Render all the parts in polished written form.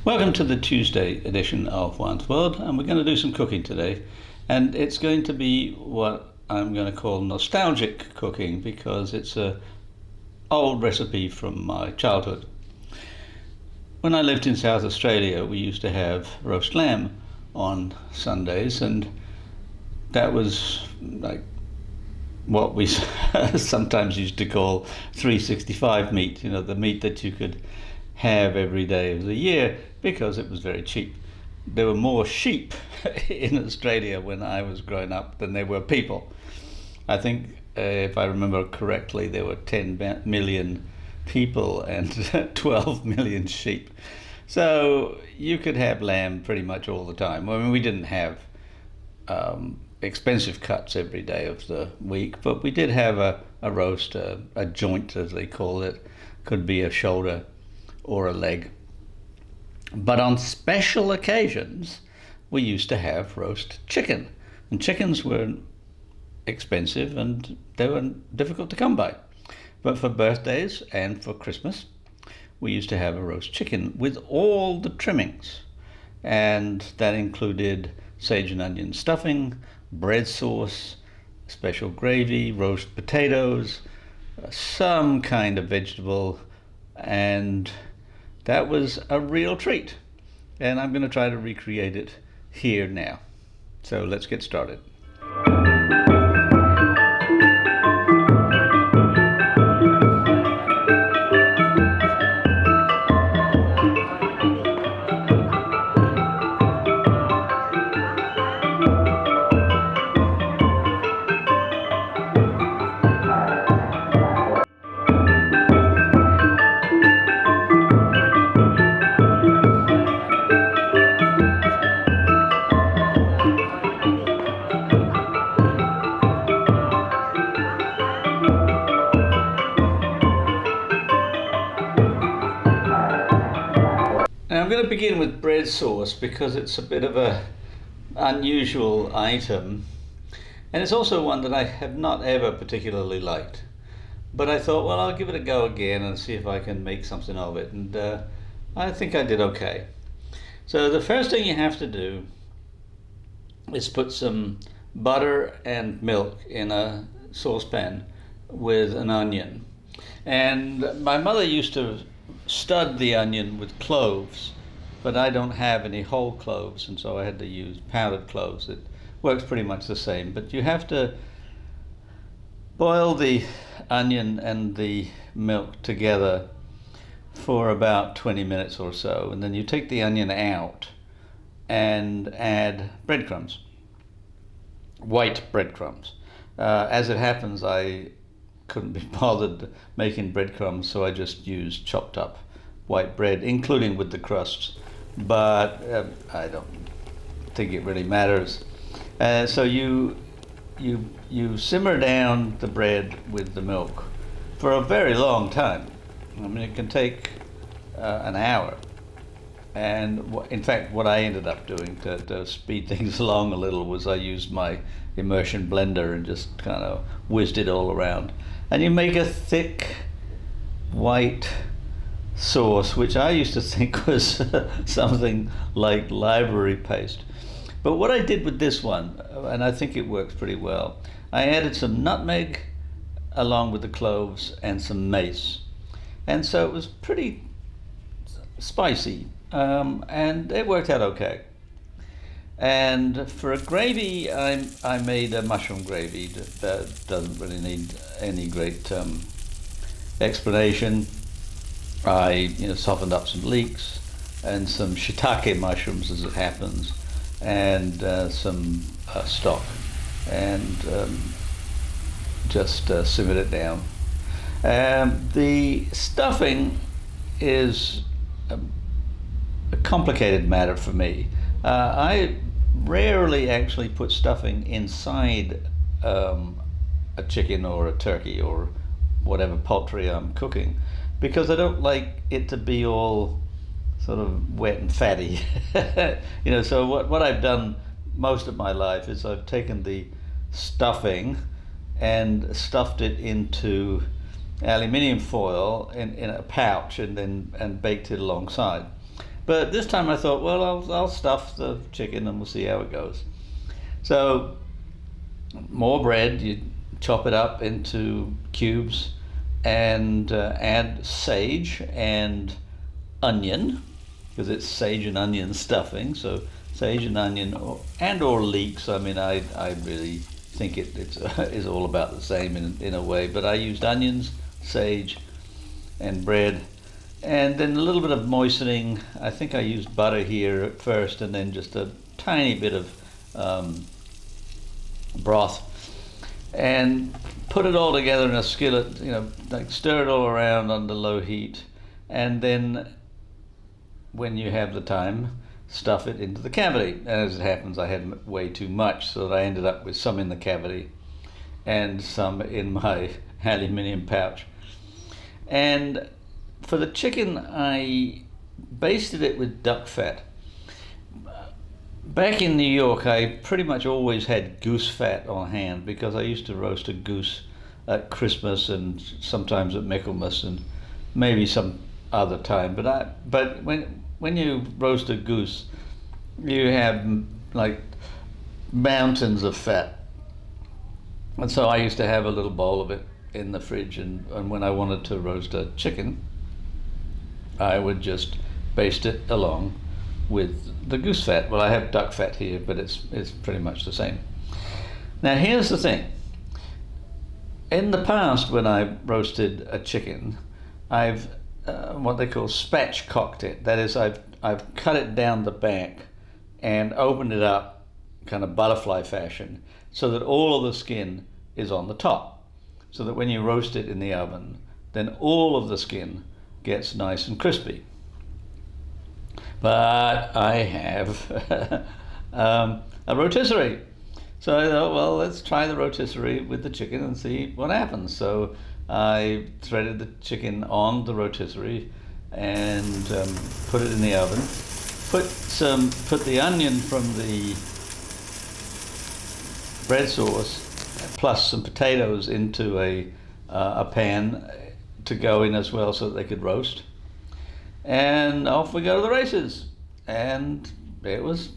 Welcome to the Tuesday edition of Juan's World, and we're going to do some cooking today. And it's going to be what I'm going to call nostalgic cooking because it's an old recipe from my childhood. When I lived in South Australia, we used to have roast lamb on Sundays, and that was like what we sometimes used to call 365 meat, the meat that you could have every day of the year because it was very cheap. There were more sheep in Australia when I was growing up than there were people. I think, if I remember correctly, there were 10 million people and 12 million sheep. So you could have lamb pretty much all the time. I mean, we didn't have expensive cuts every day of the week, but we did have a roast, a joint as they call it. Could be a shoulder or a leg. But on special occasions, we used to have roast chicken. And chickens were expensive and they were difficult to come by. But for birthdays and for Christmas, we used to have a roast chicken with all the trimmings. And that included sage and onion stuffing, bread sauce, special gravy, roast potatoes, some kind of vegetable, and that was a real treat. And I'm going to try to recreate it here now. So let's get started. Now I'm going to begin with bread sauce because it's a bit of an unusual item, and it's also one that I have not ever particularly liked. But I thought, well, I'll give it a go again and see if I can make something of it, and I think I did okay. So the first thing you have to do is put some butter and milk in a saucepan with an onion. And my mother used to stud the onion with cloves, but I don't have any whole cloves, and so I had to use powdered cloves. It works pretty much the same, but you have to boil the onion and the milk together for about 20 minutes or so, and then you take the onion out and add breadcrumbs, white breadcrumbs. As it happens, I couldn't be bothered making breadcrumbs, so I just used chopped up white bread, including with the crusts. But I don't think it really matters. So you simmer down the bread with the milk for a very long time. I mean, it can take an hour. And in fact, what I ended up doing to speed things along a little was I used my immersion blender and just kind of whizzed it all around. And you make a thick white sauce, which I used to think was something like library paste. But what I did with this one, and I think it works pretty well, I added some nutmeg along with the cloves and some mace. And so it was pretty spicy, and it worked out okay. And for a gravy, I made a mushroom gravy that doesn't really need any great explanation. I softened up some leeks and some shiitake mushrooms, as it happens, and some stock, and just simmered it down. The stuffing is a complicated matter for me. I rarely actually put stuffing inside a chicken or a turkey or whatever poultry I'm cooking, because I don't like it to be all sort of wet and fatty. So what I've done most of my life is I've taken the stuffing and stuffed it into aluminium foil in a pouch and baked it alongside. But this time I thought, well, I'll stuff the chicken and we'll see how it goes. So more bread, you chop it up into cubes and add sage and onion, because it's sage and onion stuffing. So sage and onion or leeks. I mean, I really think it's is all about the same in a way. But I used onions, sage, and bread, and then a little bit of moistening. I think I used butter here at first, and then just a tiny bit of broth, and put it all together in a skillet. Like stir it all around under low heat, and then when you have the time, stuff it into the cavity. And as it happens, I had way too much, so that I ended up with some in the cavity and some in my aluminium pouch. And for the chicken, I basted it with duck fat. Back in New York, I pretty much always had goose fat on hand, because I used to roast a goose at Christmas and sometimes at Michaelmas and maybe some other time. But when you roast a goose, you have like mountains of fat. And so I used to have a little bowl of it in the fridge, and when I wanted to roast a chicken, I would just baste it along with the goose fat. Well, I have duck fat here, but it's pretty much the same. Now here's the thing. In the past, when I roasted a chicken, I've what they call spatchcocked it. That is, I've cut it down the back and opened it up kind of butterfly fashion, so that all of the skin is on the top, so that when you roast it in the oven, then all of the skin gets nice and crispy. But I have a rotisserie. So I thought, well, let's try the rotisserie with the chicken and see what happens. So I threaded the chicken on the rotisserie and put it in the oven. Put the onion from the bread sauce plus some potatoes into a pan to go in as well, so that they could roast. And off we go to the races. And it was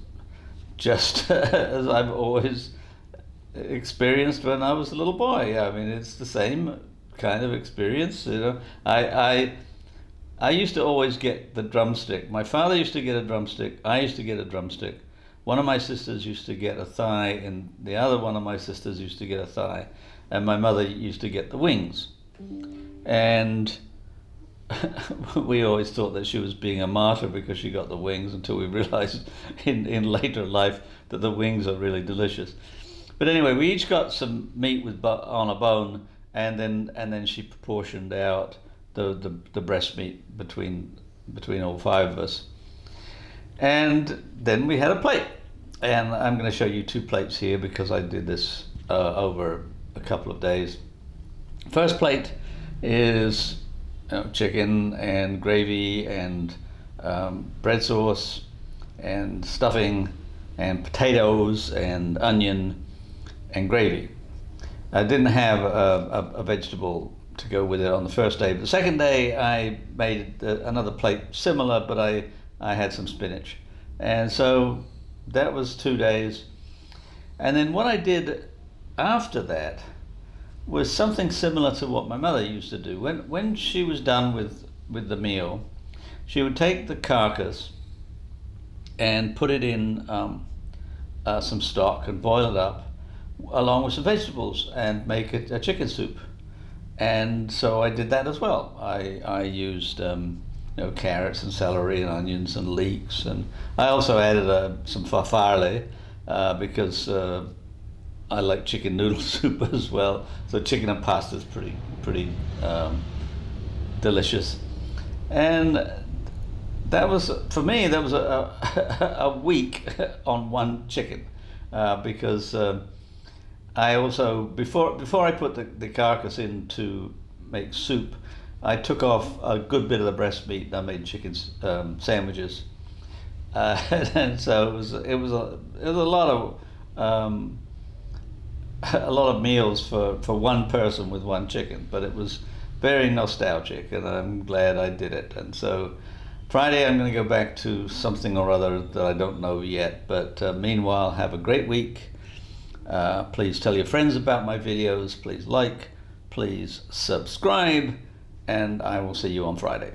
just as I've always experienced when I was a little boy. I mean, it's the same kind of experience. I used to always get the drumstick. My father used to get a drumstick. I used to get a drumstick. One of my sisters used to get a thigh, and the other one of my sisters used to get a thigh, and my mother used to get the wings. And we always thought that she was being a martyr because she got the wings, until we realized in later life that the wings are really delicious. But anyway, we each got some meat on a bone, and then she proportioned out the breast meat between all five of us. And then we had a plate. And I'm going to show you two plates here, because I did this over a couple of days. First plate is chicken and gravy and bread sauce and stuffing and potatoes and onion and gravy. I didn't have a vegetable to go with it on the first day. But the second day I made another plate similar, but I had some spinach. And so that was 2 days. And then what I did after that was something similar to what my mother used to do. When she was done with the meal, she would take the carcass and put it in some stock and boil it up along with some vegetables and make it a chicken soup. And so I did that as well. I used carrots and celery and onions and leeks, and I also added some farfalle because I like chicken noodle soup as well. So chicken and pasta is pretty delicious. And that was, for me, that was a week on one chicken, because I also, before I put the carcass in to make soup, I took off a good bit of the breast meat and I made chicken sandwiches. And so it was a lot of meals for one person with one chicken, but it was very nostalgic, and I'm glad I did it. And so Friday I'm going to go back to something or other that I don't know yet, but meanwhile, have a great week. Please tell your friends about my videos, please like, please subscribe, and I will see you on Friday.